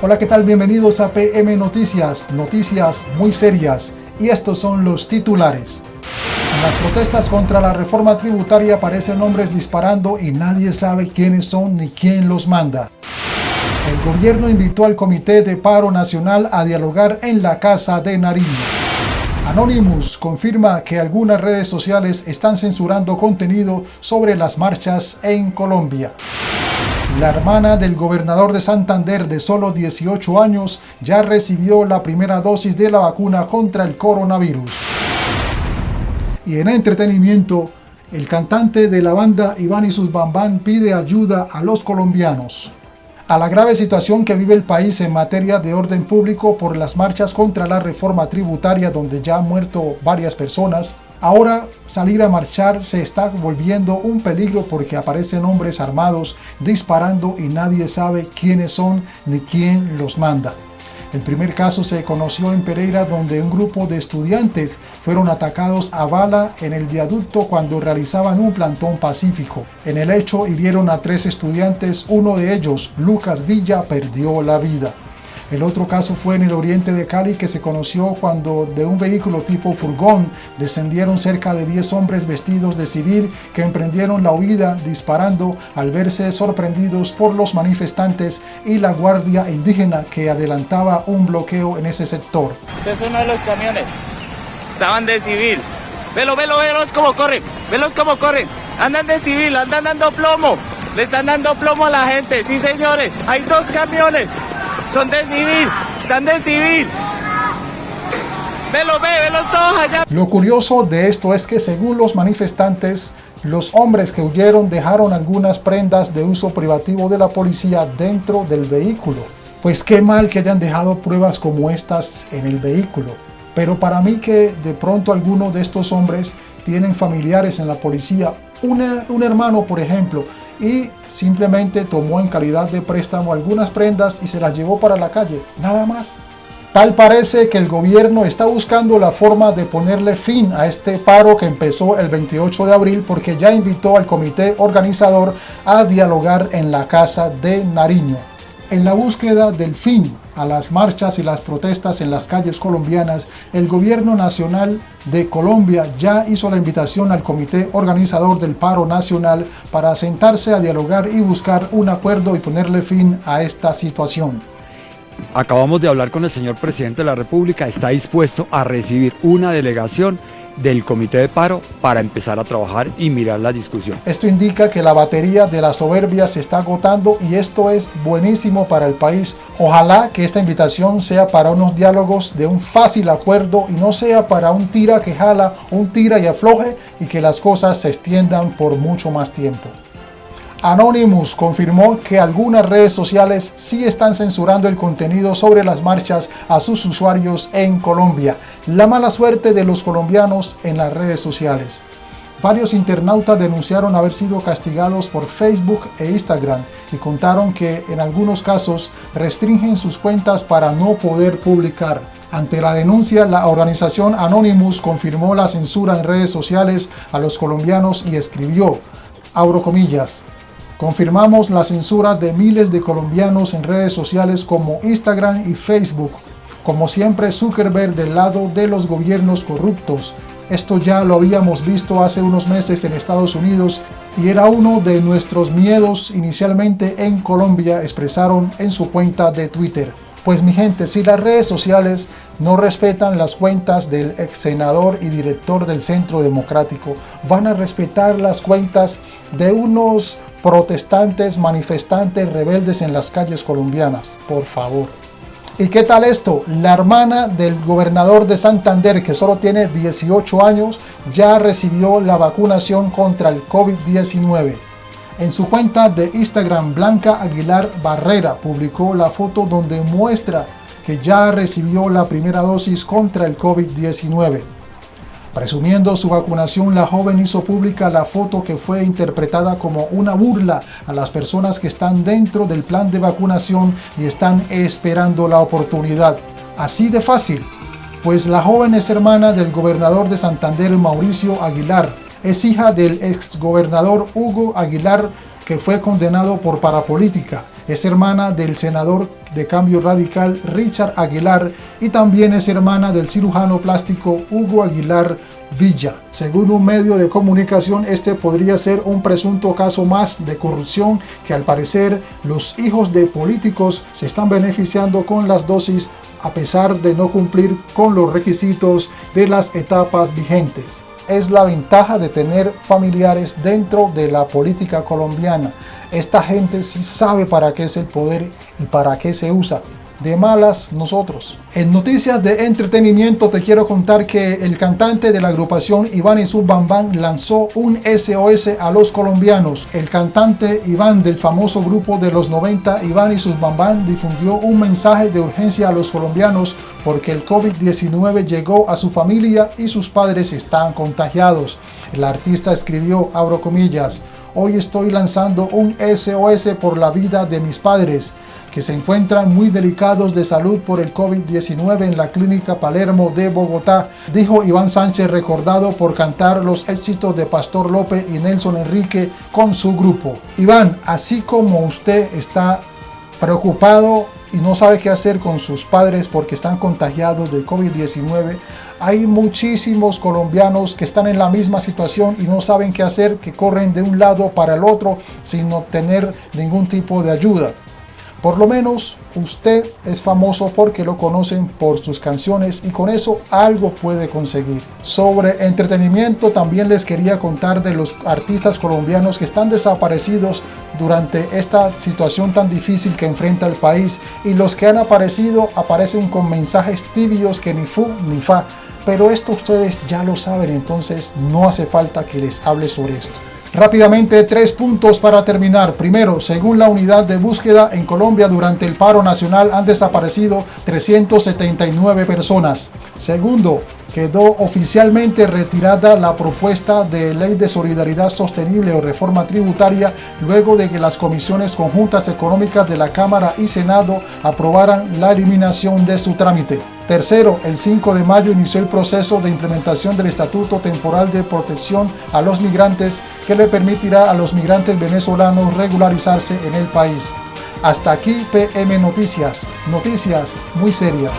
Hola, ¿qué tal? Bienvenidos a PM Noticias, noticias muy serias, y estos son los titulares. En las protestas contra la reforma tributaria aparecen hombres disparando y nadie sabe quiénes son ni quién los manda. El gobierno invitó al Comité de Paro Nacional a dialogar en la Casa de Nariño. Anonymous confirma que algunas redes sociales están censurando contenido sobre las marchas en Colombia. La hermana del gobernador de Santander, de solo 18 años, ya recibió la primera dosis de la vacuna contra el coronavirus. Y en entretenimiento, el cantante de la banda Iván y sus Bambán pide ayuda a los colombianos. A la grave situación que vive el país en materia de orden público por las marchas contra la reforma tributaria, donde ya han muerto varias personas, ahora salir a marchar se está volviendo un peligro porque aparecen hombres armados disparando y nadie sabe quiénes son ni quién los manda. El primer caso se conoció en Pereira, donde un grupo de estudiantes fueron atacados a bala en el viaducto cuando realizaban un plantón pacífico. En el hecho hirieron a 3 estudiantes, uno de ellos, Lucas Villa, perdió la vida. El otro caso fue en el oriente de Cali, que se conoció cuando de un vehículo tipo furgón descendieron cerca de 10 hombres vestidos de civil que emprendieron la huida disparando al verse sorprendidos por los manifestantes y la guardia indígena que adelantaba un bloqueo en ese sector. Este es uno de los camiones. Estaban de civil. Velos cómo corren. Andan de civil, andan dando plomo. Le están dando plomo a la gente, sí señores. Hay 2 camiones. Son de civil, están de civil. Velos todos allá. Lo curioso de esto es que, según los manifestantes, los hombres que huyeron dejaron algunas prendas de uso privativo de la policía dentro del vehículo. Pues qué mal que hayan dejado pruebas como estas en el vehículo. Pero para mí, que de pronto alguno de estos hombres tienen familiares en la policía, un hermano por ejemplo, y simplemente tomó en calidad de préstamo algunas prendas y se las llevó para la calle, nada más. Tal parece que el gobierno está buscando la forma de ponerle fin a este paro que empezó el 28 de abril, porque ya invitó al comité organizador a dialogar en la Casa de Nariño. En la búsqueda del fin a las marchas y las protestas en las calles colombianas, el gobierno nacional de Colombia ya hizo la invitación al comité organizador del paro nacional para sentarse a dialogar y buscar un acuerdo y ponerle fin a esta situación. Acabamos de hablar con el señor presidente de la República, está dispuesto a recibir una delegación del comité de paro para empezar a trabajar y mirar la discusión. Esto indica que la batería de la soberbia se está agotando y esto es buenísimo para el país. Ojalá que esta invitación sea para unos diálogos de un fácil acuerdo y no sea para un tira que jala, un tira y afloje, y que las cosas se extiendan por mucho más tiempo. Anonymous confirmó que algunas redes sociales sí están censurando el contenido sobre las marchas a sus usuarios en Colombia. La mala suerte de los colombianos en las redes sociales. Varios internautas denunciaron haber sido castigados por Facebook e Instagram y contaron que en algunos casos restringen sus cuentas para no poder publicar. Ante la denuncia, la organización Anonymous confirmó la censura en redes sociales a los colombianos y escribió, abro comillas, confirmamos la censura de miles de colombianos en redes sociales como Instagram y Facebook. Como siempre, Zuckerberg del lado de los gobiernos corruptos. Esto ya lo habíamos visto hace unos meses en Estados Unidos y era uno de nuestros miedos inicialmente en Colombia, expresaron en su cuenta de Twitter. Pues mi gente, si las redes sociales no respetan las cuentas del ex senador y director del Centro Democrático, van a respetar las cuentas de unos protestantes, manifestantes, rebeldes en las calles colombianas, por favor. ¿Y qué tal esto? La hermana del gobernador de Santander, que solo tiene 18 años, ya recibió la vacunación contra el COVID-19. En su cuenta de Instagram, Blanca Aguilar Barrera publicó la foto donde muestra que ya recibió la primera dosis contra el COVID-19. Presumiendo su vacunación, la joven hizo pública la foto que fue interpretada como una burla a las personas que están dentro del plan de vacunación y están esperando la oportunidad. Así de fácil. pues la joven es hermana del gobernador de Santander, Mauricio Aguilar. Es hija del exgobernador Hugo Aguilar, que fue condenado por parapolítica. Es hermana del senador de Cambio Radical, Richard Aguilar, y también es hermana del cirujano plástico Hugo Aguilar Villa. Según un medio de comunicación, este podría ser un presunto caso más de corrupción que al parecer los hijos de políticos se están beneficiando con las dosis a pesar de no cumplir con los requisitos de las etapas vigentes. Es la ventaja de tener familiares dentro de la política colombiana. Esta gente sí sabe para qué es el poder y para qué se usa. De malas nosotros. En noticias de entretenimiento te quiero contar que el cantante de la agrupación Iván y sus Bambán lanzó un SOS a los colombianos. El cantante Iván del famoso grupo de los 90 Iván y sus Bambán difundió un mensaje de urgencia a los colombianos porque el COVID-19 llegó a su familia y sus padres están contagiados. El artista escribió, abro comillas, hoy estoy lanzando un SOS por la vida de mis padres, que se encuentran muy delicados de salud por el COVID-19 en la Clínica Palermo de Bogotá, dijo Iván Sánchez, recordado por cantar los éxitos de Pastor López y Nelson Enrique con su grupo. Iván, así como usted está preocupado y no sabe qué hacer con sus padres porque están contagiados de COVID-19, hay muchísimos colombianos que están en la misma situación y no saben qué hacer, que corren de un lado para el otro sin obtener ningún tipo de ayuda. Por lo menos usted es famoso porque lo conocen por sus canciones y con eso algo puede conseguir. Sobre entretenimiento también les quería contar de los artistas colombianos que están desaparecidos durante esta situación tan difícil que enfrenta el país, y los que han aparecido aparecen con mensajes tibios que ni fu ni fa. Pero esto ustedes ya lo saben, entonces no hace falta que les hable sobre esto. Rápidamente, 3 puntos para terminar. Primero, según la unidad de búsqueda en Colombia durante el paro nacional han desaparecido 379 personas. Segundo, quedó oficialmente retirada la propuesta de ley de solidaridad sostenible o reforma tributaria luego de que las comisiones conjuntas económicas de la Cámara y Senado aprobaran la eliminación de su trámite. Tercero, el 5 de mayo inició el proceso de implementación del Estatuto Temporal de Protección a los Migrantes, que le permitirá a los migrantes venezolanos regularizarse en el país. Hasta aquí PM Noticias, noticias muy serias.